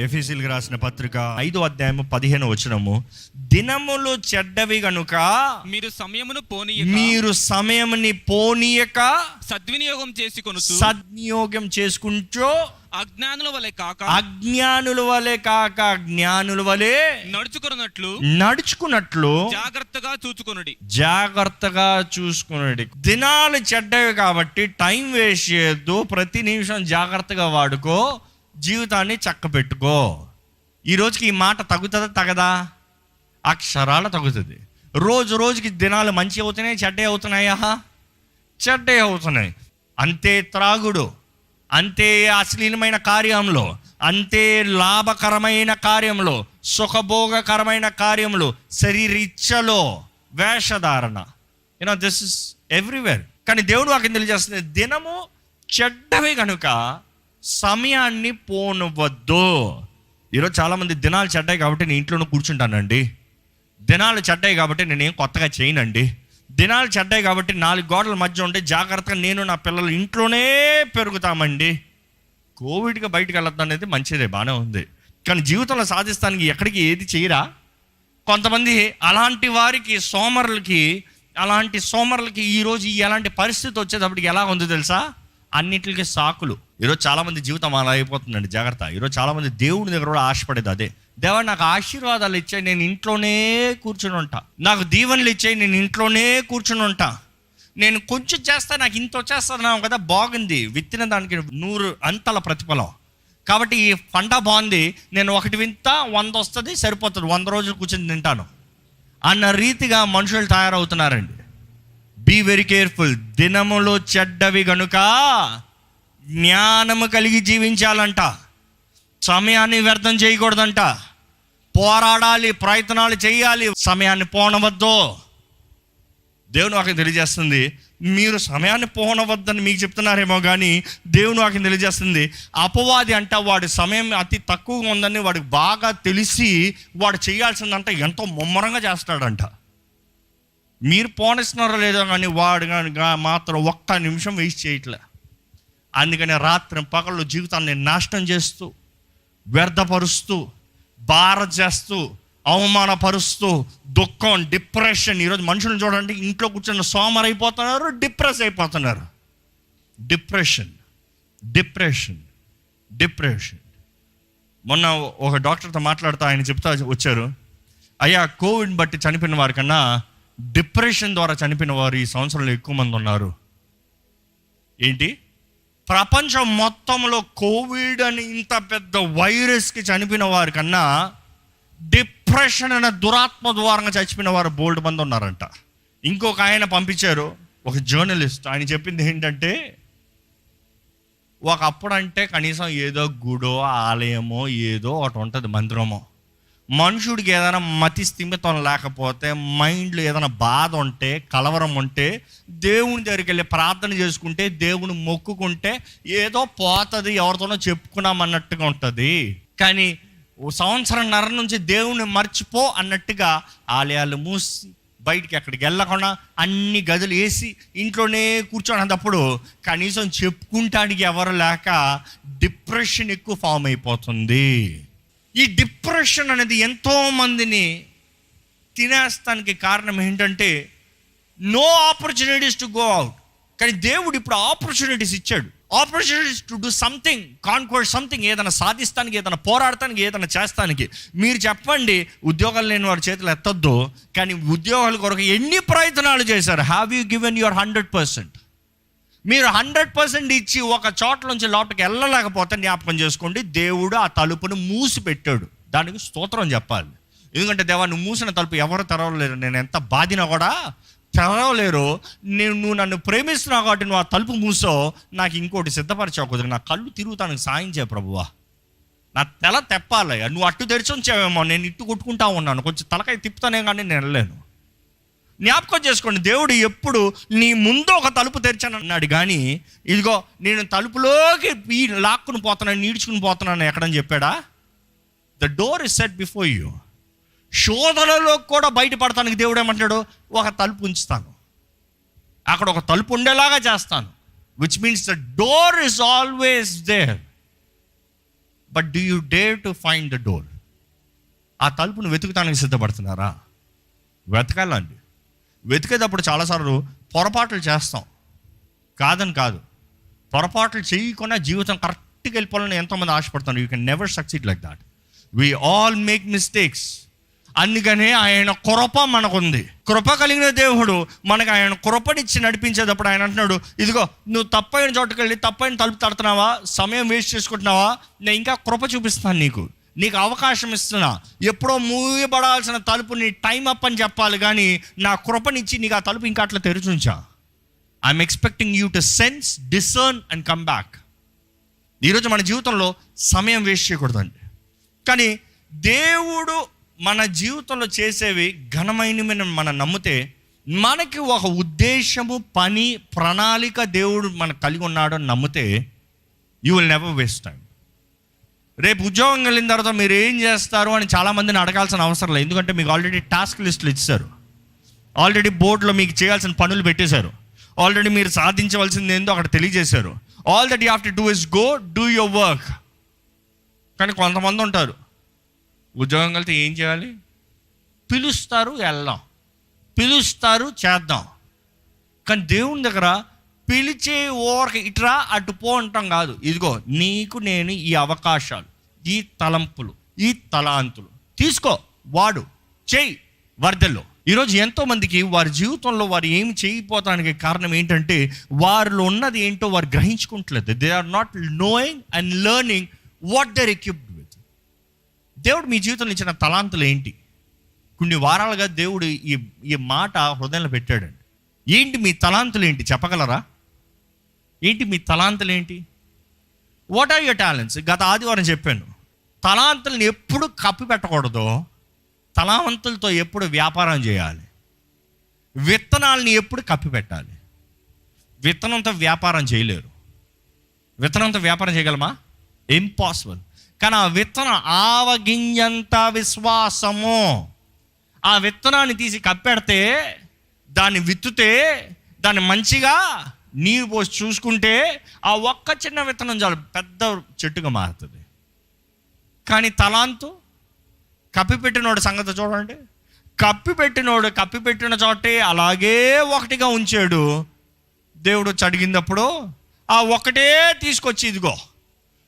ఎఫెసీయులకు రాసిన పత్రిక 5వ అధ్యాయము 15వ వచనము, దినములు చెడ్డవి గనుక మీరు సమయముని పోనీయక సద్వినియోగం చేసుకుంటూ అజ్ఞానుల వలె కాక జ్ఞానుల వలె నడుచుకున్నట్లు జాగ్రత్తగా చూసుకొనుడి. దినాలు చెడ్డవి కాబట్టి టైం వేస్ట్ చేయొద్దు, ప్రతి నిమిషం జాగ్రత్తగా వాడుకో, జీవితాన్ని చక్కబెట్టుకో. ఈ రోజుకి ఈ మాట తగ్గుతుందా తగదా? అక్షరాల తగ్గుతుంది. రోజు రోజుకి దినాలు మంచి అవుతున్నాయి, చెడ్డే అవుతున్నాయా? చెడ్డే అవుతున్నాయి. అంతే త్రాగుడు, అంతే అశ్లీలమైన కార్యంలో, అంతే లాభకరమైన కార్యంలో, సుఖభోగకరమైన కార్యంలో, శరీరిచ్చలో, వేషధారణ, దిస్ ఇస్ ఎవ్రీవేర్. కానీ దేవుడు వాక్యం తెలియజేస్తుంది, దినము చెడ్డవి కనుక సమయాన్ని పోనవద్దు. ఈరోజు చాలామంది దినాలు చెడ్డాయి కాబట్టి నేను ఇంట్లోనే కూర్చుంటానండి, దినాలు చెడ్డాయి కాబట్టి నేనేం కొత్తగా చేయనండి, దినాలు చెడ్డాయి కాబట్టి 4 గోడల మధ్య ఉంటే జాగ్రత్తగా నేను నా పిల్లలు ఇంట్లోనే పెరుగుతామండి. కోవిడ్గా బయటకు వెళ్ళొద్దు అనేది మంచిదే, బాగానే ఉంది. కానీ జీవితంలో సాధిస్తానికి ఎక్కడికి ఏది చేయరా? కొంతమంది అలాంటి వారికి అలాంటి సోమరులకి ఈరోజు ఎలాంటి పరిస్థితి వచ్చేటప్పటికి ఎలా ఉంది తెలుసా? అన్నిటికీ సాకులు. ఈరోజు చాలామంది జీవితం అలా అయిపోతుందండి, జాగ్రత్త. ఈరోజు చాలామంది దేవుడి దగ్గర కూడా ఆశపడేది అదే. దేవా నాకు ఆశీర్వాదాలు ఇచ్చాయి, నేను ఇంట్లోనే కూర్చుని ఉంటా, నాకు దీవెనలు ఇచ్చాయి, నేను ఇంట్లోనే కూర్చుని ఉంటా, నేను కొంచెం చేస్తా, నాకు ఇంత వచ్చేస్తున్నావు కదా, బాగుంది, విత్తిన దానికి 100 అంతల ప్రతిఫలం, కాబట్టి ఈ పంట బాగుంది, నేను 1 వింత 100 వస్తుంది, సరిపోతుంది, 100 రోజులు కూర్చొని తింటాను అన్న రీతిగా మనుషులు తయారవుతున్నారండి. Be very careful. దినములో చెడ్డవి గనుక జ్ఞానము కలిగి జీవించాలంట, సమయాన్ని వ్యర్థం చేయకూడదంట, పోరాడాలి, ప్రయత్నాలు చేయాలి, సమయాన్ని పోనవద్దు. దేవుని వాక్యం తెలియజేస్తుంది, మీరు సమయాన్ని పోనవద్దని మీకు చెప్తున్నారేమో కానీ దేవుని వాక్యం తెలియజేస్తుంది, అపవాది అంట వాడి సమయం అతి తక్కువగా ఉందని వాడికి బాగా తెలిసి వాడు చేయాల్సిందంట ఎంతో ముమ్మరంగా చేస్తాడంట. మీరు పోనిస్తున్నారో లేదో కానీ వాడు మాత్రం 1 నిమిషం వేస్ట్ చేయట్లే. అందుకని రాత్రి పగళ్ళు జీవితాన్ని నాశనం చేస్తూ, వ్యర్థపరుస్తూ, బార చేస్తూ, అవమానపరుస్తూ, దుఃఖం, డిప్రెషన్. ఈరోజు మనుషులను చూడండి, ఇంట్లో కూర్చొని సోమరైపోతున్నారు, డిప్రెస్ అయిపోతున్నారు. డిప్రెషన్. మొన్న ఒక డాక్టర్తో మాట్లాడుతూ ఆయన చెప్తా వచ్చారు, అయ్యా కోవిడ్ బట్టి చనిపోయిన వారి కన్నా డిప్రెషన్ ద్వారా చనిపోయిన వారు ఈ సంవత్సరంలో ఎక్కువ మంది ఉన్నారు. ఏంటి? ప్రపంచం మొత్తంలో కోవిడ్ అని ఇంత పెద్ద వైరస్కి చనిపోయిన వారి కన్నా డిప్రెషన్ అనే దురాత్మ ద్వారంగా చచ్చిపోయిన వారు బోల్డ్ మంది ఉన్నారంట. ఇంకొక ఆయన పంపించారు, ఒక జర్నలిస్ట్. ఆయన చెప్పింది ఏంటంటే, ఒకప్పుడంటే కనీసం ఏదో గుడో ఆలయమో ఏదో ఒకటి ఉంటుంది, మందిరమో. మనుషుడికి ఏదైనా మతి స్థిమితం లేకపోతే, మైండ్లో ఏదైనా బాధ ఉంటే, కలవరం ఉంటే, దేవుని దగ్గరికి వెళ్ళి ప్రార్థన చేసుకుంటే, దేవుని మొక్కుకుంటే ఏదో పోతుంది, ఎవరితోనో చెప్పుకున్నామన్నట్టుగా ఉంటుంది. కానీ సంవత్సరంన్నర నుంచి దేవుని మర్చిపో అన్నట్టుగా ఆలయాలు మూసి, బయటికి ఎక్కడికి వెళ్ళకుండా అన్ని గదులు వేసి ఇంట్లోనే కూర్చోనేటప్పుడు కనీసం చెప్పుకుంటానికి ఎవరు లేక డిప్రెషన్ ఎక్కువ ఫామ్ అయిపోతుంది. ఈ డిప్రెషన్ అనేది ఎంతో మందిని తినేస్తానికి కారణం ఏంటంటే, no opportunities to go out. కానీ దేవుడు ఇప్పుడు ఆపర్చునిటీస్ ఇచ్చాడు, opportunities to do something, conquer something, ఏదైనా సాధిస్తానికి, ఏదైనా పోరాడటానికి, ఏదైనా చేస్తానికి. మీరు చెప్పండి, ఉద్యోగాలు లేని వారి చేతులు ఎత్తొద్దు, కానీ ఉద్యోగాల కొరకు ఎన్ని ప్రయత్నాలు చేశారు? Have you given your 100%? మీరు 100% ఇచ్చి ఒక చోట నుంచి లోపలికి వెళ్ళలేకపోతే జ్ఞాపకం చేసుకోండి, దేవుడు ఆ తలుపును మూసి పెట్టాడు. దానికి స్తోత్రం చెప్పాలి. ఎందుకంటే దేవా, నువ్వు మూసిన తలుపు ఎవరు తెరవలేరు, నేను ఎంత బాధినా కూడా తెరవలేరు. నువ్వు నన్ను ప్రేమిస్తున్నావు కాబట్టి నువ్వు ఆ తలుపు మూసావు, నాకు ఇంకోటి సిద్ధపరిచావు, కుదిరి నా కళ్ళు తిరుగుతానికి సాయం చేయ ప్రభువా, నా తెల తెప్పాలి. నువ్వు అట్టు తెరిచి ఉంచావేమో, నేను ఇట్టు కొట్టుకుంటా ఉన్నాను, కొంచెం తలకాయ తిప్పుతానే కానీ నేను వెళ్ళలేను. జ్ఞాపకం చేసుకోండి, దేవుడు ఎప్పుడు నీ ముందు ఒక తలుపు తెరిచాను అన్నాడు, కానీ ఇదిగో నేను తలుపులోకి లాక్కుని పోతున్నాను, నీడ్చుకుని పోతున్నాను ఎక్కడని చెప్పాడా? The door is set before you. శోధనలో కూడా బయటపడటానికి దేవుడు ఏమంటాడు? ఒక తలుపు ఉంచుతాను, అక్కడ ఒక తలుపు ఉండేలాగా చేస్తాను. Which means the door is always there. But do you dare to find the door? ఆ తలుపును వెతుకుతానికి సిద్ధపడుతున్నారా? వెతకాలండి. వెతికేటప్పుడు చాలాసార్లు పొరపాట్లు చేస్తాం, కాదని కాదు. పొరపాట్లు చేయకుండా జీవితం కరెక్ట్గా వెళ్ళిపోవాలని ఎంతోమంది ఆశపడతారు. You can never succeed like that. We all make mistakes. అందుకనే ఆయన కృప మనకుంది. కృప కలిగిన దేవుడు మనకు ఆయన కృపనిచ్చి నడిపించేటప్పుడు ఆయన అంటున్నాడు, ఇదిగో నువ్వు తప్పైన చోటుకు వెళ్ళి తప్పైన తలుపు తడుతున్నావా, సమయం వేస్ట్ చేసుకుంటున్నావా, నేను ఇంకా కృప చూపిస్తాను, నీకు అవకాశం ఇస్తున్నా. ఎప్పుడో మూయబడాల్సిన తలుపు నీ టైం అప్ అని చెప్పాలి, కానీ నా కృపనిచ్చి నీకు ఆ తలుపు ఇంకా అట్లా తెరుచుంచా. I'm expecting you to sense, discern and come back. ఈరోజు మన జీవితంలో సమయం వేస్ట్ చేయకూడదండి. కానీ దేవుడు మన జీవితంలో చేసేవి ఘనమైనవి మనం నమ్మితే, మనకి ఒక ఉద్దేశము, పని, ప్రణాళిక దేవుడు మనకు కలిగి ఉన్నాడు అని నమ్మితే, you will never waste time. రేపు ఉద్యోగం వెళ్ళిన తర్వాత మీరు ఏం చేస్తారు అని చాలామందిని అడగాల్సిన అవసరం లేదు. ఎందుకంటే మీకు ఆల్రెడీ టాస్క్ లిస్టులు ఇచ్చారు, ఆల్రెడీ బోర్డులో మీకు చేయాల్సిన పనులు పెట్టేశారు, ఆల్రెడీ మీరు సాధించవలసింది ఏందో అక్కడ తెలియజేశారు. All that you have to do is go do your work. కానీ కొంతమంది ఉంటారు, ఉద్యోగం వెళ్తే ఏం చేయాలి, పిలుస్తారు వెళ్దాం, పిలుస్తారు చేద్దాం. కానీ దేవుని దగ్గర పిలిచే ఓరక ఇట్రా అటు పో అంటాం కాదు. ఇదిగో నీకు నేను ఈ అవకాశాలు, ఈ తలంపులు, ఈ తలాంతులు తీసుకో, వాడు చెయ్యి, వర్దల్లో. ఈరోజు ఎంతోమందికి వారి జీవితంలో వారు ఏమి చేయకపోవడానికి కారణం ఏంటంటే, వారిలో ఉన్నది ఏంటో వారు గ్రహించుకుంటలేదు. They are not knowing and learning what they are equipped with. దేవుడు మీ జీవితంలో ఇచ్చిన తలాంతులు ఏంటి? కొన్ని వారాలుగా దేవుడు ఈ మాట హృదయంలో పెట్టాడండి. ఏంటి మీ తలాంతులు ఏంటి చెప్పగలరా? ఏంటి మీ తలాంతులు ఏంటి? What are your talents? గత ఆదివారం చెప్పాను, తలాంతులను ఎప్పుడు కప్పి పెట్టకూడదు, తలాంతులతో ఎప్పుడు వ్యాపారం చేయాలి. విత్తనాలని ఎప్పుడు కప్పి పెట్టాలి. విత్తనంతో వ్యాపారం చేయలేరు. విత్తనంతో వ్యాపారం చేయగలమా? ఇంపాసిబుల్. కానీ ఆ విత్తనం ఆవగింజంత విశ్వాసము, ఆ విత్తనాన్ని తీసి కప్పెడితే, దాన్ని విత్తుతే, దాన్ని మంచిగా నీరు పోసి చూసుకుంటే, ఆ ఒక్క చిన్న విత్తనం చాలు పెద్ద చెట్టుగా మారుతుంది. కానీ తలాంతు కప్పిపెట్టినోడు సంగతి చూడండి. కప్పిపెట్టిన చోటే అలాగే ఒకటిగా ఉంచాడు. దేవుడు అడిగినప్పుడు ఆ ఒకటే తీసుకొచ్చి, ఇదిగో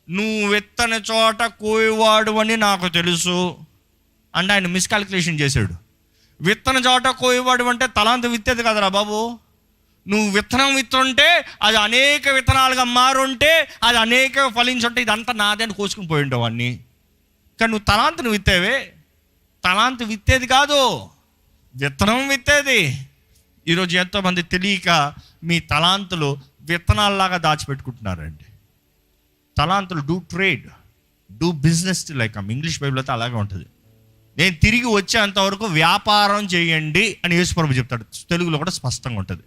నువ్వు విత్తన చోట కోయవాడు అని నాకు తెలుసు అంటే ఆయన మిస్కాల్కులేషన్ చేశాడు. విత్తన చోట కోయవాడు అంటే తలాంత విత్తేది కదరా బాబు. నువ్వు విత్తనం విత్తుంటే అది అనేక విత్తనాలుగా మారుంటే, అది అనేక ఫలించుంటే, ఇదంతా నాదే అని కోసుకుని పోయి ఉండవు అన్నీ. కానీ నువ్వు తలాంతను విత్తేవే. తలాంతు విత్తేది కాదు, విత్తనం విత్తేది. ఈరోజు ఎంతోమంది తెలియక మీ తలాంతులు విత్తనాల్లాగా దాచిపెట్టుకుంటున్నారండి. తలాంతులు do trade, do business like English Bible అయితే అలాగే ఉంటుంది. నేను తిరిగి వచ్చేంతవరకు వ్యాపారం చేయండి అని యేసుప్రభు చెప్తాడు. తెలుగులో కూడా స్పష్టంగా ఉంటుంది.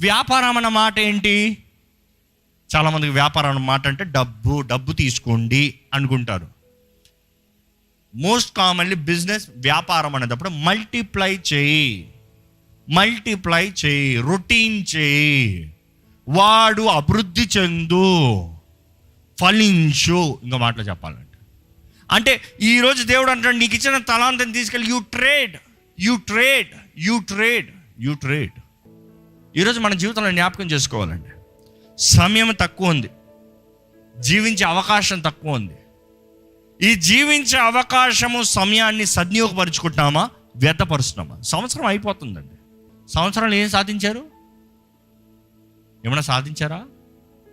వ్యాపారం అన్న మాట ఏంటి? చాలామందికి వ్యాపారం అన్న మాట అంటే డబ్బు తీసుకోండి అనుకుంటారు. మోస్ట్ కామన్లీ బిజినెస్, వ్యాపారం అనేటప్పుడు మల్టిప్లై చేయి, రొటీన్ చేయి, వాడు అభివృద్ధి చెందు, ఫలించు. ఇంకో మాటలో చెప్పాలంటే, అంటే ఈరోజు దేవుడు అంటాడు, నీకు ఇచ్చిన తలాంతం తీసుకెళ్ళి యూ ట్రేడ్. ఈరోజు మన జీవితంలో జ్ఞాపకం చేసుకోవాలండి, సమయం తక్కువ ఉంది, జీవించే అవకాశం తక్కువ ఉంది. ఈ జీవించే అవకాశము, సమయాన్ని సద్వినియోగపరుచుకుంటున్నామా, వ్యర్థపరుస్తున్నామా? సంవత్సరం అయిపోతుందండి. సంవత్సరంలో ఏం సాధించారు? ఏమైనా సాధించారా?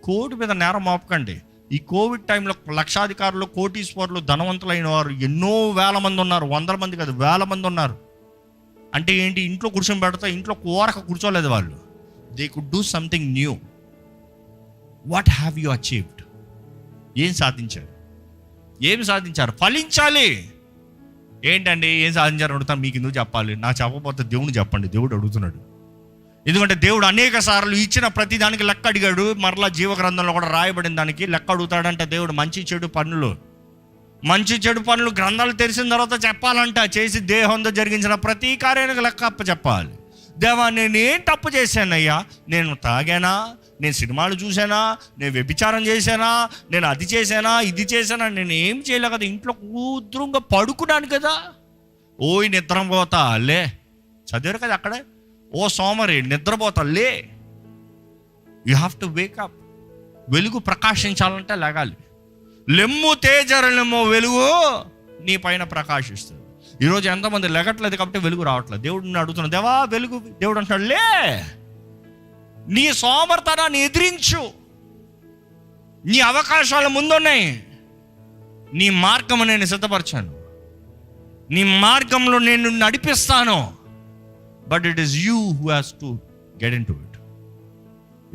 కోటి మీద నేరం మోపకండి. ఈ కోవిడ్ టైంలో లక్షాధికారులు, కోటీశ్వరులు, ధనవంతులైన వారు ఎన్నో వేల మంది ఉన్నారు. 100 మంది కాదు, వేల మంది ఉన్నారు. అంటే ఏంటి? ఇంట్లో కూర్చొని పెడతా, ఇంట్లో కూర్చోలేదు వాళ్ళు. They could do something new. What have you achieved? ఏం సాధించారు? ఫలించాలి. ఏంటండి ఏం సాధించారు అడుగుతాను. మీకు ఎందుకు చెప్పాలి? నాకు చెప్పకపోతే దేవుని చెప్పండి. దేవుడు అడుగుతున్నాడు. ఎందుకంటే దేవుడు అనేక సార్లు ఇచ్చిన ప్రతి దానికి లెక్క అడిగాడు. మరలా జీవగ్రంథంలో కూడా రాయబడిన దానికి లెక్క అడుగుతాడంటే దేవుడు. మంచి చెడు పనులు గ్రంథాలు తెరిచిన తర్వాత చెప్పాలంట. చేసి దేహంతో జరిగించిన ప్రతి కార్యానికి లెక్క చెప్పాలి. దేవా, నేను ఏం తప్పు చేశానయ్యా? నేను తాగానా, నేను సినిమాలు చూసానా, నేను వ్యభిచారం చేశానా, నేను అది చేశానా, ఇది చేశానా, నేను ఏం చేయలే కదా, ఇంట్లో కూతురుగా పడుకున్నాను కదా. ఓయ్ నిద్రపోతా లే, చదివారు కదా అక్కడే, ఓ సోమరి నిద్రపోతా లే. You have to wake up. వెలుగు ప్రకాశించాలంటే లెగాలి. లెమ్ము తేజరలెమ్మో, వెలుగు నీ పైన ప్రకాశిస్తుంది. ఈరోజు ఎంతమంది లెగట్లేదు కాబట్టి వెలుగు రావట్లేదు. దేవుడిని అడుగుతున్నా, దేవా వెలుగు. దేవుడు అంటాడు, లే, నీ సోమర్తనాన్ని ఎదిరించు. నీ అవకాశాలు ముందున్నాయి. నీ మార్గము నేను సిద్ధపరచాను, నీ మార్గంలో నేను నడిపిస్తాను. But it is you who has to get in to it.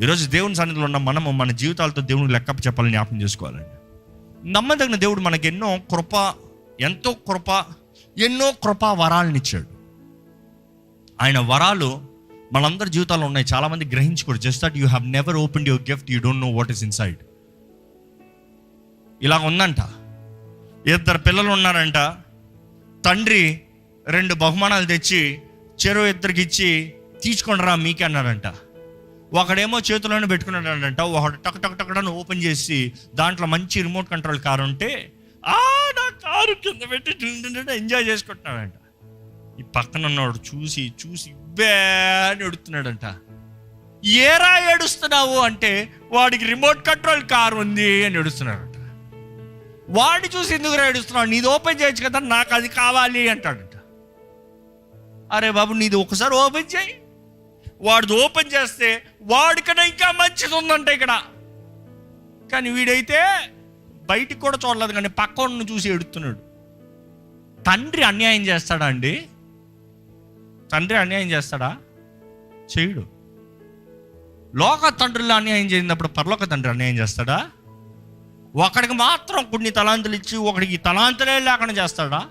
ఈరోజు దేవుని సన్నిధిలో ఉన్న మనము మన జీవితాలతో దేవునికి లెక్క చెప్పాలని జ్ఞాపకం చేసుకోవాలండి. నమ్మదగిన దేవుడు మనకి ఎంతో కృపా వరాలను ఇచ్చాడు. ఆయన వరాలు మనందరి జీవితాల్లో ఉన్నాయి. చాలామంది గ్రహించుకోరు. Just that you have never opened your gift, you don't know what is inside. ఇలా ఉందంట. 2 పిల్లలు ఉన్నారంట. తండ్రి 2 బహుమానాలు తెచ్చి చెరో 2కి ఇచ్చి తీసుకోండి రా మీకే అన్నాడంట. ఒకడేమో చేతిలోనే పెట్టుకున్నాడంట. ఒకడు టక్ టక్ టక్ అని ఓపెన్ చేసి దాంట్లో మంచి రిమోట్ కంట్రోల్ కారు ఉంటే నా కారు కింద పెట్టి ఎంజాయ్ చేసుకుంటున్నాడంట. ఈ పక్కన ఉన్నవాడు చూసి అని ఎడుతున్నాడంట. ఏరా ఏడుస్తున్నావు అంటే వాడికి రిమోట్ కంట్రోల్ కారు ఉంది అని ఎడుస్తున్నాడంట. వాడిని చూసి ఎందుకు ఏడుస్తున్నావు, నీది ఓపెన్ చేయొచ్చు కదా, నాకు అది కావాలి అంటాడంట. అరే బాబు, నీది ఒకసారి ఓపెన్ చేయి. వాడిది ఓపెన్ చేస్తే వాడికన్నా ఇంకా మంచిది ఉందంట ఇక్కడ. కానీ వీడైతే బయటికి కూడా చూడలేదు, కానీ పక్కను చూసి ఎడుతున్నాడు. తండ్రి అన్యాయం చేస్తాడా అండి? తండ్రి అన్యాయం చేస్తాడా? చేయడు. లోక తండ్రులు అన్యాయం చేసినప్పుడు పరలోక తండ్రి అన్యాయం చేస్తాడా? ఒకడికి మాత్రం కొన్ని తలాంతులు ఇచ్చి ఒకడికి తలాంతులే లేకుండా చేస్తాడా?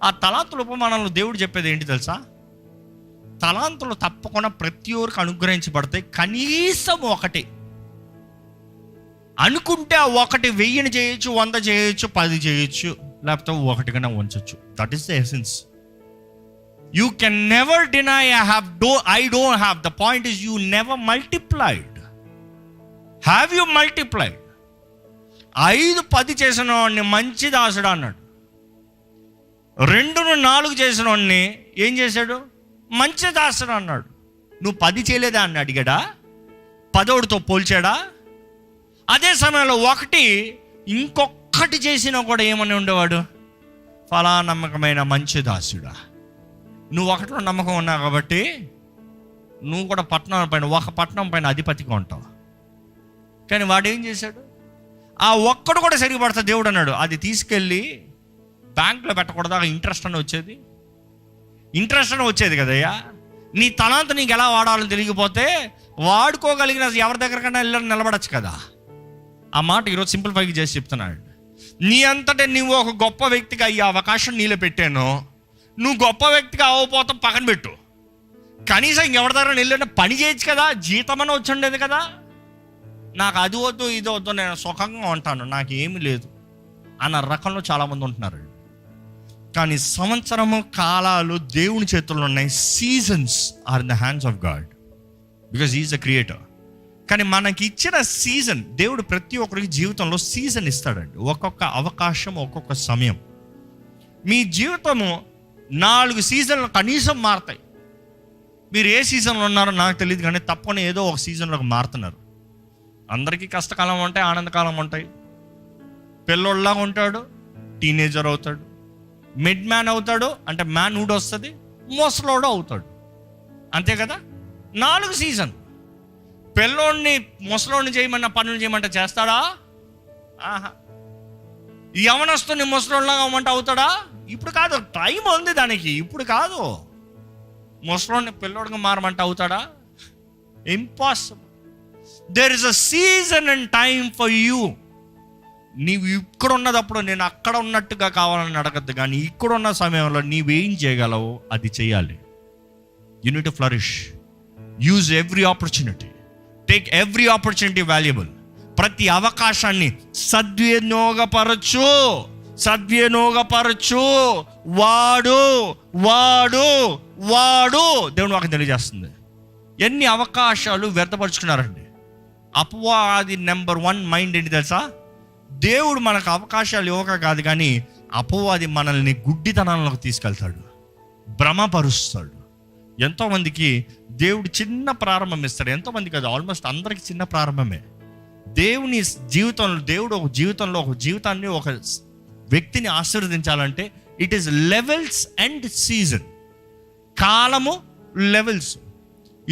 ఆ తలాంతుల ఉపమానంలో దేవుడు చెప్పేది ఏంటి తెలుసా? తలాంతులు తప్పకుండా ప్రతి ఒక్కరికి అనుగ్రహించబడతాయి. కనీసం ఒకటి అనుకుంటే ఆ ఒకటి 1000 చేయొచ్చు, 100 చేయొచ్చు, 10 చేయొచ్చు, లేకపోతే 1 కన్నా ఉంచవచ్చు. That is the essence. You can never deny I don't have. The point is you never multiplied. Have you multiplied? 5-10 చేసిన వాడిని మంచి దాసుడు అన్నాడు. 2-4 చేసిన వాడిని ఏం చేశాడు? మంచి దాసుడు అన్నాడు. నువ్వు 10 చేయలేదా అని అడిగాడా? 10తో పోల్చాడా? అదే సమయంలో ఇంకొకటి చేసినా కూడా ఏమని ఉండేవాడు? ఫలా నమ్మకమైన మంచి దాసుడా, నువ్వు 1లో నమ్మకం ఉన్నావు కాబట్టి నువ్వు కూడా ఒక పట్టణం పైన అధిపతిగా ఉంటావు. కానీ వాడు ఏం చేశాడు? ఆ ఒక్కడు కూడా సరిగ్గా పడతా దేవుడు అన్నాడు. అది తీసుకెళ్ళి బ్యాంకులో పెట్టకూడదా? ఇంట్రెస్ట్ అని వచ్చేది కదయ్యా. నీ తలాంత నీకు ఎలా వాడాలని తెలియకపోతే వాడుకోగలిగిన ఎవరి దగ్గరకన్నా వెళ్ళని నిలబడచ్చు కదా. ఆ మాట ఈరోజు సింప్లిఫైగా చేసి చెప్తున్నాడు. నీ అంతటే నువ్వు ఒక గొప్ప వ్యక్తిగా ఈ అవకాశం నీలో పెట్టాను. నువ్వు గొప్ప వ్యక్తిగా అవ్వకపోతాం పక్కన పెట్టు. కనీసం ఇంకెవరి దగ్గర వెళ్ళిన పని చేయొచ్చు కదా, జీతమని వచ్చుండేది కదా. నాకు అది వద్దు ఇది వద్దు, నేను సుఖంగా ఉంటాను, నాకు ఏమీ లేదు అన్న రకంలో చాలామంది ఉంటున్నారు. కానీ సంవత్సరము కాలాలు దేవుని చేతుల్లో ఉన్నాయి. Seasons are in the hands of God because he is the creator. కానీ మనకి ఇచ్చిన సీజన్, దేవుడు ప్రతి ఒక్కరికి జీవితంలో సీజన్ ఇస్తాడండి. ఒక్కొక్క అవకాశం, ఒక్కొక్క సమయం. మీ జీవితము 4 సీజన్లు కనీసం మారుతాయి. మీరు ఏ సీజన్లో ఉన్నారో నాకు తెలియదు, కానీ తప్పని ఏదో ఒక సీజన్లోకి మారుతున్నారు. అందరికీ కష్టకాలం ఉంటాయి, ఆనందకాలం ఉంటాయి. పిల్లోళ్ళలాగా ఉంటాడు, టీనేజర్ అవుతాడు, మిడ్ మ్యాన్ అవుతాడు, అంటే మ్యాన్హుడ్ వస్తుంది, ముసలోడు అవుతాడు. అంతే కదా. 4 సీజన్. పిల్లోడిని ముసలోడిని చేయమన్నా పనులు చేయమంటే చేస్తాడా? ఆహా. యవనస్తుని ముసలోళ్ళగా అవ్వమంటే అవుతాడా? ఇప్పుడు కాదు, టైం ఉంది దానికి. ఇప్పుడు కాదు. ముసలోడిని పిల్లోడిగా మారమంటే అవుతాడా? Impossible. There is a season and time for you. నీవు ఇక్కడ ఉన్నదప్పుడు నేను అక్కడ ఉన్నట్టుగా కావాలని అడగద్దు, కానీ ఇక్కడ ఉన్న సమయంలో నీవేం చేయగలవో అది చేయాలి. You need to flourish. Use every opportunity. Take every opportunity valuable. ప్రతి అవకాశాన్ని సద్వినియోగపరచు. వాడు దేవుని వాక్యం తెలియజేస్తుంది. ఎన్ని అవకాశాలు వ్యర్థపరుచుకున్నారండి. అపవాది నెంబర్ 1 మైండ్ ఏంటి తెలుసా? దేవుడు మనకు అవకాశాలు ఇవ్వక కాదు, కానీ అపవాది మనల్ని గుడ్డితనంలోకి తీసుకెళ్తాడు, భ్రమపరుస్తాడు. ఎంతోమందికి దేవుడు చిన్న ప్రారంభం ఇస్తాడు, ఎంతోమంది కాదు, ఆల్మోస్ట్ అందరికి చిన్న ప్రారంభమే. దేవుని జీవితంలో, దేవుడు ఒక జీవితాన్ని, ఒక వ్యక్తిని ఆశీర్వదించాలంటే it is levels and season. కాలము, లెవెల్స్.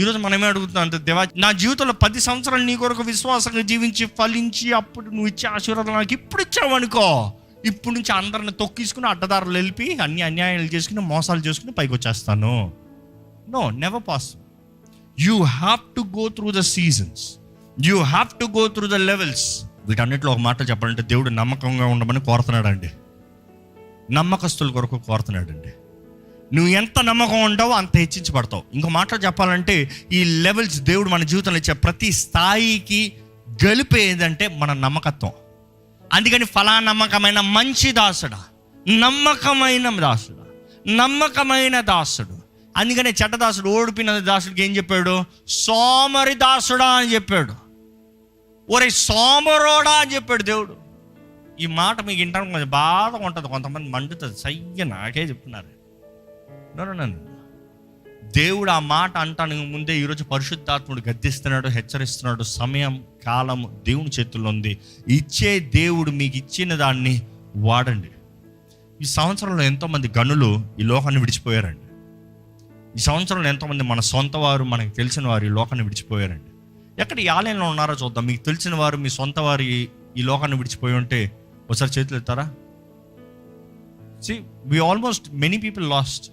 ఈరోజు మనమే అడుగుతున్నాం అంటే, దేవా నా జీవితంలో 10 సంవత్సరాలు నీ కొరకు విశ్వాసంగా జీవించి ఫలించి అప్పుడు నువ్వు ఇచ్చే ఆశీర్వాదం నాకు ఇప్పుడు ఇచ్చావు అనుకో, ఇప్పుడు నుంచి అందరిని తొక్కిసుకుని అడ్డదారులు వెళ్ళి అన్ని అన్యాయాలు చేసుకుని మోసాలు చేసుకుని పైకి వచ్చేస్తాను. No, never possible. You have to go through the seasons, you have to go through the levels. వీటన్నిటిలో ఒక మాట చెప్పాలంటే, దేవుడు నమ్మకంగా ఉండమని కోరుతున్నాడండి, నమ్మకస్తుల కొరకు కోరుతున్నాడండి. నువ్వు ఎంత నమ్మకం ఉంటావో అంత హెచ్చించబడతావు. ఇంకో మాటలో చెప్పాలంటే, ఈ లెవెల్స్ దేవుడు మన జీవితంలో ఇచ్చే ప్రతి స్థాయికి గెలిపేదంటే మన నమ్మకత్వం. అందుకని నమ్మకమైన మంచి దాసుడా, నమ్మకమైన దాసుడు. అందుకని చెడ్డ దాసుడు, ఓడిపోయిన దాసుడికి ఏం చెప్పాడు? సోమరి దాసుడా అని చెప్పాడు. ఒరే సోమరోడా అని చెప్పాడు దేవుడు. ఈ మాట మీకు వింటానికి కొంచెం బాధగా ఉంటుంది, కొంతమంది మండుతుంది, సయ్య నాకే చెప్తున్నారు. దేవుడు ఆ మాట అంటానికి ముందే ఈరోజు పరిశుద్ధాత్ముడు గద్దిస్తున్నాడు, హెచ్చరిస్తున్నాడు. సమయం, కాలం దేవుని చేతుల్లో ఉంది. ఇచ్చే దేవుడు మీకు ఇచ్చిన దాన్ని వాడండి. ఈ సంవత్సరంలో ఎంతోమంది గనులు ఈ లోకాన్ని విడిచిపోయారండి. ఈ సంవత్సరంలో ఎంతోమంది మన సొంత వారు, మనకు తెలిసిన వారు ఈ లోకాన్ని విడిచిపోయారండి. ఎక్కడ ఈ ఆలయంలో ఉన్నారో చూద్దాం. మీకు తెలిసిన వారు, మీ సొంత వారు ఈ లోకాన్ని విడిచిపోయి ఉంటే ఒకసారి చేతులు ఎత్తారా? Almost many people lost.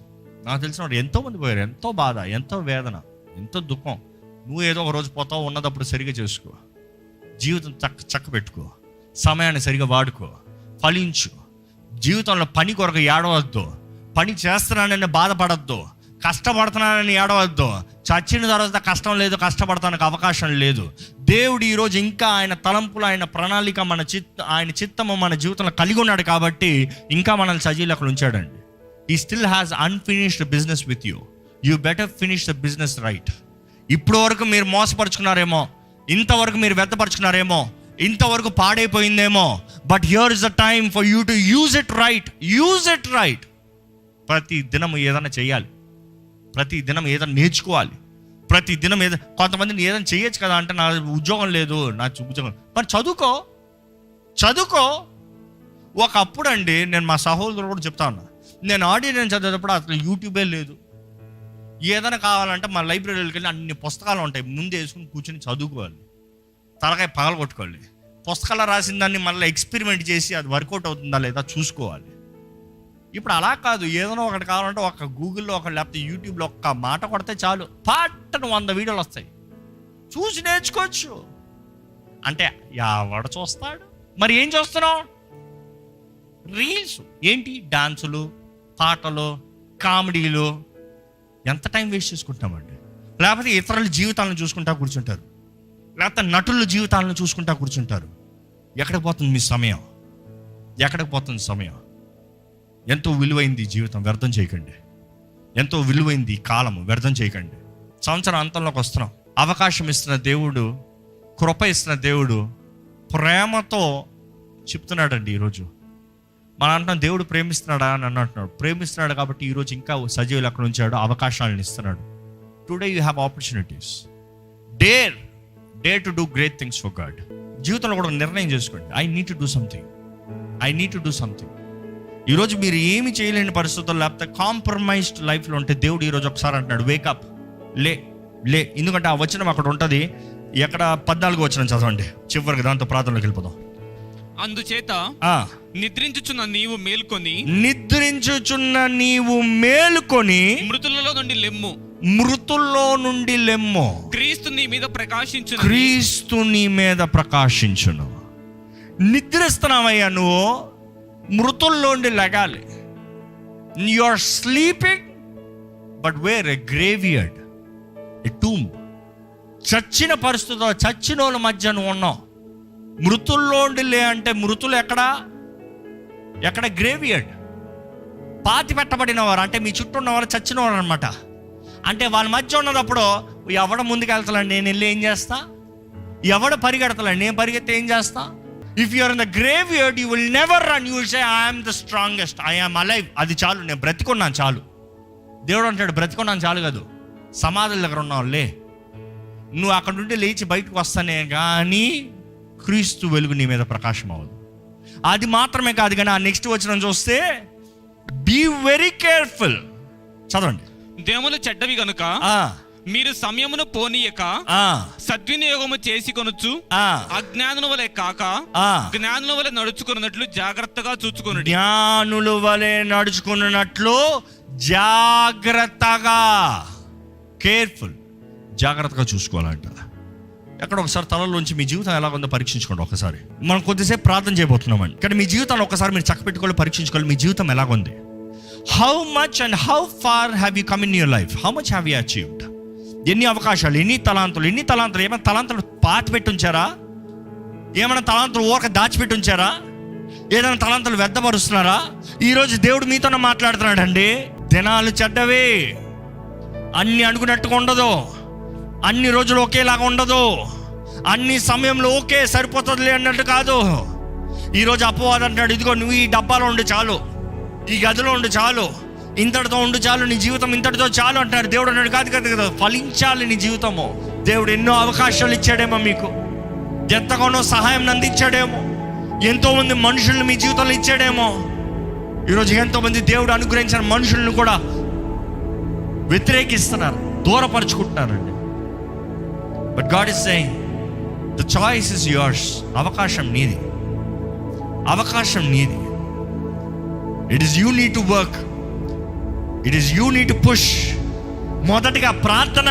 నాకు తెలిసిన వాడు ఎంతోమంది పోయారు. ఎంతో బాధ, ఎంతో వేదన, ఎంతో దుఃఖం. నువ్వు ఏదో ఒక రోజు పోతావు, ఉన్నదప్పుడు సరిగా చేసుకో, జీవితం చక్క పెట్టుకో, సమయాన్ని సరిగా వాడుకో, ఫలించు. జీవితంలో పని కొరకు ఏడవద్దు, పని చేస్తున్నానని బాధపడద్దు, కష్టపడుతున్నానని ఏడవద్దు. చచ్చిన తర్వాత కష్టం లేదు, కష్టపడటానికి అవకాశం లేదు. దేవుడు ఈరోజు ఇంకా ఆయన తలంపులు, ఆయన ప్రణాళిక, ఆయన చిత్తము మన జీవితంలో కలిగి ఉన్నాడు కాబట్టి ఇంకా మనల్ని సజీవులకు ఉంచాడండి. He still has unfinished business with you. You better finish the business right. ఇప్పుడు వరకు మీరు మోసపరుచుకున్నారేమో, ఇంతవరకు మీరు వ్యర్థపరుచుకున్నారేమో, ఇంతవరకు పాడైపోయిందేమో, but here is the time for you to use it right. ప్రతి దినం ఏదైనా చేయాలి, ప్రతి దినం ఏదైనా నేర్చుకోవాలి, ప్రతి దినం కొంతమందిని ఏదైనా చేయొచ్చు కదా అంటే, నా ఉద్యోగం లేదు, నా ఉద్యోగం, మరి చదువుకో. ఒకప్పుడు అండి, నేను మా సహోదరుడు కూడా చెప్తా ఉన్నా, నేను ఆర్డినెన్స్ చదివేటప్పుడు అసలు యూట్యూబే లేదు. ఏదైనా కావాలంటే మా లైబ్రరీకి వెళ్ళి అన్ని పుస్తకాలు ఉంటాయి, ముందే వేసుకుని కూర్చొని చదువుకోవాలి, తలకాయ పగల కొట్టుకోవాలి. పుస్తకాలు రాసిన దాన్ని మళ్ళీ ఎక్స్పెరిమెంట్ చేసి అది వర్కౌట్ అవుతుందా లేదా చూసుకోవాలి. ఇప్పుడు అలా కాదు, ఏదైనా ఒకటి కావాలంటే ఒక గూగుల్లో, ఒక లేకపోతే యూట్యూబ్లో ఒక్క మాట కొడితే చాలు, పాటను 100 వీడియోలు వస్తాయి, చూసి నేర్చుకోవచ్చు. అంటే ఎవడు చూస్తాడు? మరి ఏం చూస్తున్నావు? రీల్స్ ఏంటి, డాన్సులు, పాటలు, కామెడీలు. ఎంత టైం వేస్ట్ చేసుకుంటామండి. లేకపోతే ఇతరుల జీవితాలను చూసుకుంటా కూర్చుంటారు, లేకపోతే నటుల జీవితాలను చూసుకుంటా కూర్చుంటారు. ఎక్కడికి పోతుంది మీ సమయం? ఎక్కడికి పోతుంది సమయం? ఎంతో విలువైంది జీవితం, వ్యర్థం చేయకండి. ఎంతో విలువైంది కాలము, వ్యర్థం చేయకండి. సంవత్సరం అంతంలోకి వస్తున్నాం. అవకాశం ఇస్తున్న దేవుడు, కృప ఇస్తున్న దేవుడు ప్రేమతో చెప్తున్నాడండి. ఈరోజు మనం అంటున్నాం దేవుడు ప్రేమిస్తున్నాడా అని అంటున్నాడు. ప్రేమిస్తున్నాడు కాబట్టి ఈరోజు ఇంకా సజీవులు అక్కడ ఉంచాడు, అవకాశాలను ఇస్తున్నాడు. Today you have opportunities. Dare to do great things for God. జీవితంలో కూడా నిర్ణయం చేసుకోండి, I need to do something. ఈరోజు మీరు ఏమి చేయలేని పరిస్థితుల్లో, లేకపోతే కాంప్రమైజ్డ్ లైఫ్లో ఉంటే దేవుడు ఈరోజు ఒకసారి అంటున్నాడు, వేకప్, లే. ఎందుకంటే ఆ వచనం అక్కడ ఉంటుంది. ఎక్కడ 14వ వచనం చదవండి చివరికి, దాంతో ప్రార్థనలోకి వెళ్ళిపోదాం. అందుచేత నిద్రించుచున్న నీవు మేలుకొని మృతుల్లో నుండి లెమ్ము. క్రీస్తు నీ మీద ప్రకాశించును. నిద్రిస్తున్నావయ్యా, నువ్వు మృతుల్లోండి లెగాలి. You are sleeping but where a graveyard, a tomb. చచ్చిన పరిస్థితుల్లో, చచ్చిన వాళ్ళ మధ్య నువ్వు ఉన్నావు. మృతుల్లోండి లే అంటే మృతులు ఎక్కడ గ్రేవ్యార్డ్, పాతి పెట్టబడిన వారు, అంటే మీ చుట్టూ ఉన్నవారు చచ్చిన వారు అనమాట. అంటే వాళ్ళ మధ్య ఉన్నప్పుడు ఎవడ ముందుకు వెళ్తానండి, నేను వెళ్ళి ఏం చేస్తా? ఎవడు పరిగెడతలే, నేను పరిగెత్తే ఏం చేస్తా? If you are in the graveyard you will never run, you will say I'm the strongest, I'm alive. అది చాలు, నేను బ్రతికున్నాను చాలు. దేవుడు అంటాడు బ్రతికున్నాను చాలు కాదు, సమాధుల దగ్గర ఉన్నావులే, నువ్వు అక్కడ నుండి లేచి బయటకు వస్తానే కానీ క్రీస్తు వెలుగు నీ మీద ప్రకాశం అవ్వదు. అది మాత్రమే కాదు కానీ ఆ నెక్స్ట్ వచనం చూస్తే బీ వెరీ కేర్ఫుల్. చదవండి. దేములు చెడ్డవి గనుక మీరు సమయమును పోనీయక సద్వినియోగము చేసి కొనుచు అజ్ఞానుల వలె కాక జ్ఞానుల వలె నడుచుకున్నట్లు జాగ్రత్తగా చూచుకొనుడి. జ్ఞానుల వలె నడుచుకున్నట్లు జాగ్రత్తగా, కేర్ఫుల్, జాగ్రత్తగా చూసుకోవాలంట. ఎక్కడ ఒకసారి తలలోంచి మీ జీవితం ఎలా ఉందో పరీక్షించుకోండి. ఒకసారి మనం కొద్దిసేపు ప్రార్థన చేయబోతున్నామండి, కానీ మీ జీవితాన్ని ఒకసారి మీరు చక్కపెట్టుకోవాలి, పరీక్షించుకోవాలి. మీ జీవితం ఎలాగుంది? How much and how far have you come in your life? How much have you achieved? ఎన్ని అవకాశాలు, ఎన్ని తలాంతులు ఏమైనా తలాంతులు పాతి పెట్టి ఉంచారా? ఏమైనా తలాంతులు ఊరక దాచిపెట్టి ఉంచారా? ఏదైనా తలాంతులు వ్యర్థపరుస్తున్నారా? ఈరోజు దేవుడు మీతోనే మాట్లాడుతున్నాడండి. దినాలు చెడ్డవే, అన్ని అనుకున్నట్టుగా ఉండదు, అన్ని రోజులు ఒకేలాగా ఉండదు, అన్ని సమయంలో ఓకే సరిపోతుందిలే అన్నట్టు కాదు. ఈరోజు అపవాది అంటాడు, ఇదిగో నువ్వు ఈ డబ్బాలో ఉండి చాలు, ఈ గదిలో ఉండి చాలు, ఇంతటితో ఉండి చాలు, నీ జీవితం ఇంతటితో చాలు అంటాడు. దేవుడు అన్నాడు కాదు కదా, ఫలించాలి నీ జీవితము. దేవుడు ఎన్నో అవకాశాలు ఇచ్చాడేమో, మీకు ఎంతగానో సహాయం అందించాడేమో, ఎంతోమంది మనుషులను మీ జీవితంలో ఇచ్చాడేమో. ఈరోజు ఎంతోమంది దేవుడు అనుగ్రహించిన మనుషులను కూడా వ్యతిరేకిస్తున్నారు, దూరపరుచుకుంటున్నారండి. But God is saying the choice is yours. అవకాశం నీది, అవకాశం నీది. It is you need to work, it is you need to push. మొదటిగా ప్రార్థన.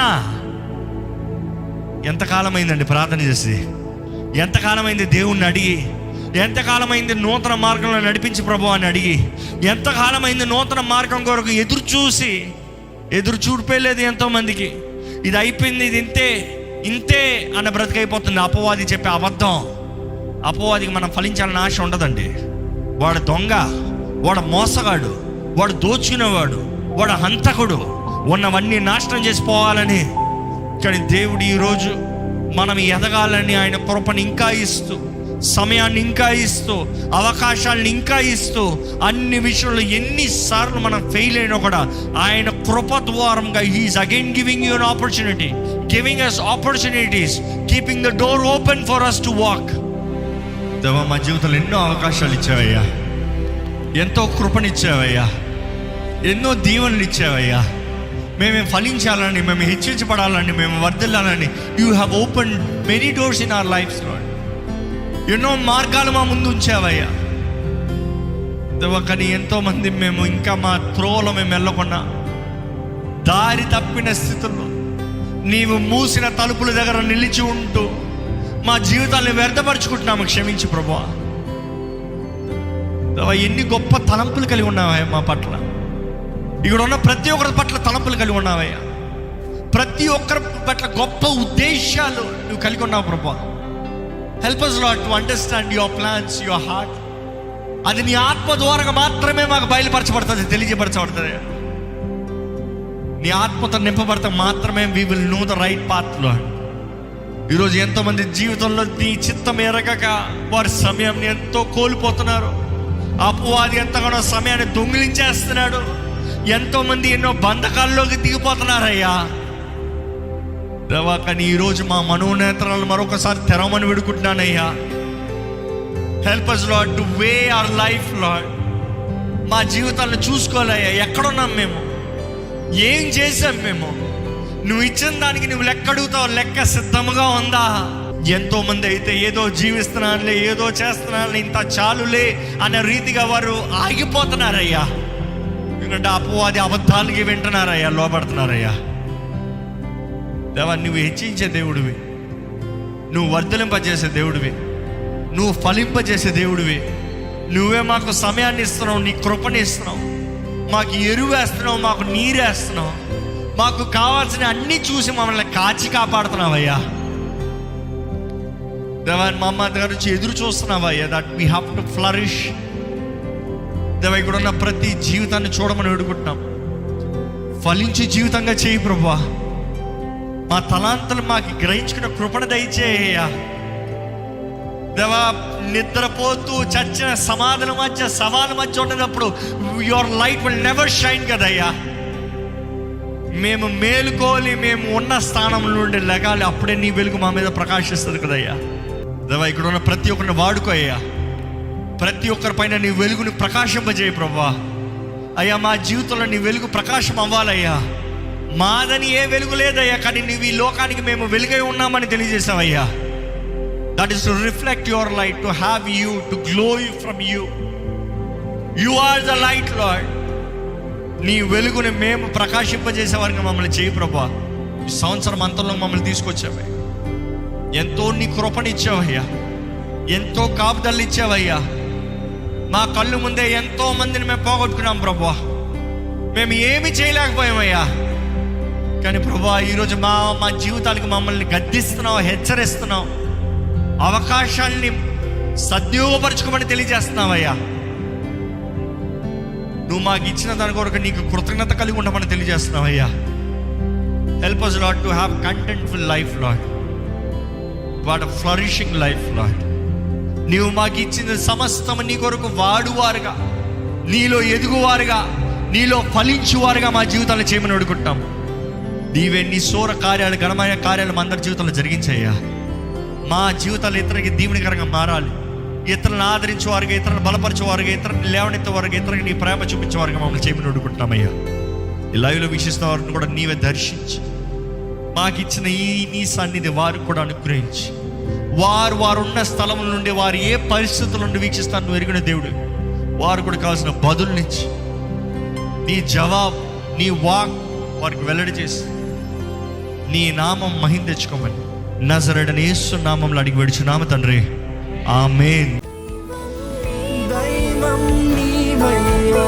ఎంతకాలమైందండి ప్రార్థన చేసి? ఎంతకాలమైంది దేవుణ్ణి అడిగి? ఎంతకాలమైంది నూతన మార్గంలో నడిపించి ప్రభు అని అడిగి? ఎంతకాలమైంది నూతన మార్గం కొరకు ఎదురు చూడిపోయలేదు ఎంతోమందికి. ఇది అయిపోయింది, ఇది ఇంతే అన్న బ్రతికైపోతుంది. అపవాది చెప్పే అబద్ధం. అపవాదికి మనం ఫలించాలని ఆశ ఉండదండి. వాడు దొంగ, వాడు మోసగాడు, వాడు దోచుకునేవాడు, వాడు హంతకుడు, ఉన్నవన్నీ నాశనం చేసిపోవాలని. కానీ దేవుడు ఈరోజు మనం ఎదగాలని ఆయన కృపను ఇంకా ఇస్తూ, సమయాన్ని ఇంకా ఇస్తూ, అవకాశాలను ఇంకా ఇస్తూ, అన్ని విషయంలో ఎన్నిసార్లు మనం ఫెయిల్ అయినా కూడా ఆయన కృప ద్వారంగా he is again giving you an opportunity, giving us opportunities, keeping the door open for us to walk. దేవా, మా జీవితంలో ఎన్నో అవకాశాలు ఇచ్చావయ్యా, ఎంతో కృపనిచ్చావయ్యా, ఎన్నో దీవెనలు ఇచ్చావయ్యా. మేము ఫలించాలని, మేము హెచ్చించబడాలని, మేము వర్ధిల్లాలని you have open many doors in our lifes Lord. ఎన్నో మార్గాలు మా ముందు ఉంచావయ్యా దేవా. కానీ ఎంతోమంది మేము ఇంకా మా త్రోవలో మేము వెళ్ళకుండా దారి తప్పిన స్థితుల్లో, నీవు మూసిన తలుపుల దగ్గర నిలిచి ఉంటూ మా జీవితాన్ని వ్యర్థపరుచుకుంటున్నాము. క్షమించి ప్రభువా. ఎన్ని గొప్ప తలంపులు కలిగి ఉన్నావయ్యా మా పట్ల. ఇక్కడ ఉన్న ప్రతి ఒక్కరి పట్ల తలంపులు కలిగి ఉన్నావయ్యా. ప్రతి ఒక్కరి పట్ల గొప్ప ఉద్దేశాలు నువ్వు కలిగి ఉన్నావు ప్రభువా. Help us Lord to understand your plans, your heart. అది నీ ఆత్మ ద్వారా మాత్రమే మాకు బయలుపరచబడుతుంది, తెలియజేయబరచబడుతుంది. నీ ఆత్మతో నింపబడతా మాత్రమే we will know the right path Lord. ఈరోజు ఎంతోమంది జీవితంలో నీ చిత్తం ఎరగక వారి సమయాన్ని ఎంతో కోల్పోతున్నారు. అపవాది ఎంతగానో సమయాన్ని దొంగిలించేస్తున్నాడు. ఎంతోమంది ఎన్నో బంధకాల్లోకి దిగిపోతున్నారయ్యా దేవా. కానీ ఈరోజు మా మనోనేత్రాలను మరొకసారి తెరవమని వేడుకుంటున్నానయ్యా. Help us Lord to weigh our life Lord. మా జీవితాలను చూసుకోవాలయ్యా. ఎక్కడున్నాం మేము, ఏం చేసాం మేము, నువ్వు ఇచ్చిన దానికి నువ్వు లెక్క అడుగుతావు, లెక్క సిద్ధముగా ఉందా? ఎంతోమంది అయితే ఏదో జీవిస్తున్నానులే, ఏదో చేస్తున్నానులే, ఇంత చాలులే అనే రీతిగా వారు ఆగిపోతున్నారయ్యా. ఎందుకంటే అపవాది అబద్ధాలకి వింటున్నారయ్యా, లోపడుతున్నారయ్యా దేవా. నువ్వు హెచ్చించే దేవుడివి, నువ్వు వర్ధలింపజేసే దేవుడివి, నువ్వు ఫలింపజేసే దేవుడివి. నువ్వే మాకు సమయాన్ని ఇస్తున్నావు, నీ కృపని ఇస్తున్నావు, మాకు ఎరువు వేస్తున్నావు, మాకు నీరు వేస్తున్నావు, మాకు కావాల్సిన అన్నీ చూసి మమ్మల్ని కాచి కాపాడుతున్నావయ్యా దేవా. మా అమ్మ దగ్గర నుంచి ఎదురు చూస్తున్నావయ్యా, that we have to flourish దేవా. ఇక్కడ ఉన్న ప్రతి జీవితాన్ని చూడమని వేడుకుంటున్నాం. ఫలించి జీవితంగా చేయి ప్రభువా. మా తలాంతలు మాకు గ్రహించుకున్న కృపణ దయచేయ్యా. దేవా, నిద్రపోతూ చచ్చిన సమాధుల మధ్య సవాళ్ళ మధ్య ఉన్నప్పుడు your light will never shine కదయ్యా. మేము మేలుకోవాలి, మేము ఉన్న స్థానం నుండి లెగాలి, అప్పుడే నీ వెలుగు మా మీద ప్రకాశిస్తుంది కదయ్యా. దేవా, ఇక్కడ ఉన్న ప్రతి ఒక్కరిని వాడుకోయ్యా. ప్రతి ఒక్కరి పైన నీ వెలుగుని ప్రకాశింపజేయ ప్రభువా. అయ్యా, మా జీవితంలో నీ వెలుగు ప్రకాశం అవ్వాలయ్యా. మాదని ఏ వెలుగు లేదయ్యా, కానీ నీవు ఈ లోకానికి మేము వెలుగై ఉన్నామని తెలియజేసావయ్యా. That is to reflect your light, to have you, to glow from you. You are the light Lord. నీ వెలుగుని మేము ప్రకాశింపజేసే వారికి మమ్మల్ని చేయి ప్రభువా. ఈ సంవత్సరం అంతంలో మమ్మల్ని తీసుకొచ్చావయ్యా. ఎంతో నీ కృపనిచ్చావయ్యా, ఎంతో కాపుదలు ఇచ్చావయ్యా. మా కళ్ళు ముందే ఎంతో మందిని మేము పోగొట్టుకున్నాం ప్రభువా. మేము ఏమి చేయలేకపోయామయ్యా. కానీ ప్రభువా, ఈరోజు మా జీవితాలకు మమ్మల్ని గద్దిస్తున్నావు, హెచ్చరిస్తున్నావు. అవకాశాన్ని సద్వినియోగపరచుకోమని తెలియజేస్తున్నావయ్యా. నువ్వు మాకు ఇచ్చిన దాని కొరకు నీకు కృతజ్ఞత కలిగి ఉండమని తెలియజేస్తున్నావయ్యా. Help us Lord to have contentful life Lord, what a flourishing life Lord. నీవు మాకు ఇచ్చిన సమస్తము నీ కొరకు వాడువారుగా, నీలో ఎదుగువారుగా, నీలో ఫలించువారుగా మా జీవితాలు చేయమని అడుగుకుంటాం. నీవే నీ సోర కార్యాలు, ఘనమైన కార్యాలు మా అందరి జీవితంలో జరిగించయ్యా. మా జీవితాలు ఇతరులకి దీవెనకరంగా మారాలి. ఇతరులను ఆదరించేవారుగా, ఇతరులను బలపరిచేవారుగా, ఇతరులను లేవనెత్తేవారుగా, ఇతరులకు నీ ప్రేమ చూపించేవారుగా మమ్మల్ని చేయమని అడుగుకుంటామయ్యా. ఈ లైవ్లో వీక్షిస్తున్న వారిని కూడా నీవే దర్శించి, మాకు ఇచ్చిన ఈ నీ సన్నిధి వారికి కూడా అనుగ్రహించి, వారు ఉన్న స్థలం నుండి వారు ఏ పరిస్థితుల నుండి వీక్షిస్తాను నువ్వు ఎరిగిన దేవుడు, వారు కూడా కావాల్సిన బదులునిచ్చి నీ జవాబు, నీ వాక్ వారికి వెల్లడి చేసి నీ నామం మహిమ తెచ్చుకోమని నజరేయుడైన యేసు నామములో అడిగి వేడుచున్నాము తండ్రి, ఆమేన్. దైవం నీవయ్యా.